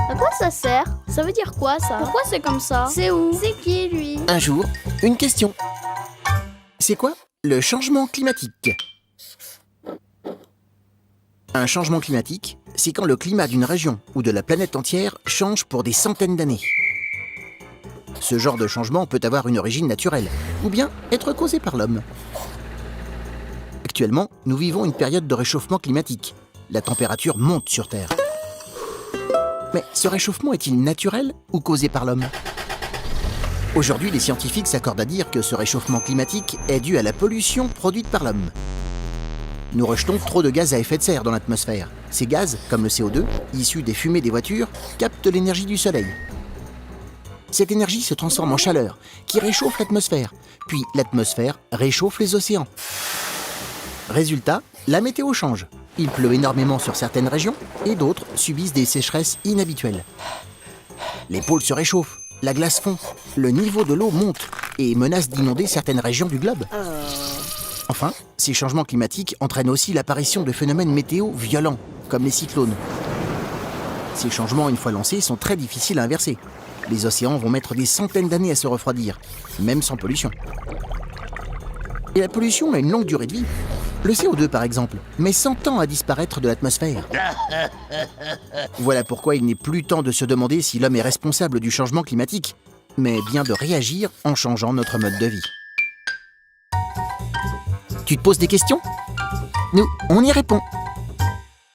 À quoi ça sert? Ça veut dire quoi ça? Pourquoi c'est comme ça? C'est où? C'est qui lui? Un jour, une question. C'est quoi le changement climatique? Un changement climatique, c'est quand le climat d'une région ou de la planète entière change pour des centaines d'années. Ce genre de changement peut avoir une origine naturelle, ou bien être causé par l'homme. Actuellement, nous vivons une période de réchauffement climatique. La température monte sur Terre. Mais ce réchauffement est-il naturel ou causé par l'homme? Aujourd'hui, les scientifiques s'accordent à dire que ce réchauffement climatique est dû à la pollution produite par l'homme. Nous rejetons trop de gaz à effet de serre dans l'atmosphère. Ces gaz, comme le CO2, issus des fumées des voitures, captent l'énergie du soleil. Cette énergie se transforme en chaleur, qui réchauffe l'atmosphère. Puis l'atmosphère réchauffe les océans. Résultat, la météo change. Il pleut énormément sur certaines régions et d'autres subissent des sécheresses inhabituelles. Les pôles se réchauffent, la glace fond, le niveau de l'eau monte et menace d'inonder certaines régions du globe. Enfin, ces changements climatiques entraînent aussi l'apparition de phénomènes météo violents, comme les cyclones. Ces changements, une fois lancés, sont très difficiles à inverser. Les océans vont mettre des centaines d'années à se refroidir, même sans pollution. Et la pollution a une longue durée de vie. Le CO2, par exemple, met 100 ans à disparaître de l'atmosphère. Voilà pourquoi il n'est plus temps de se demander si l'homme est responsable du changement climatique, mais bien de réagir en changeant notre mode de vie. Tu te poses des questions? Nous, on y répond.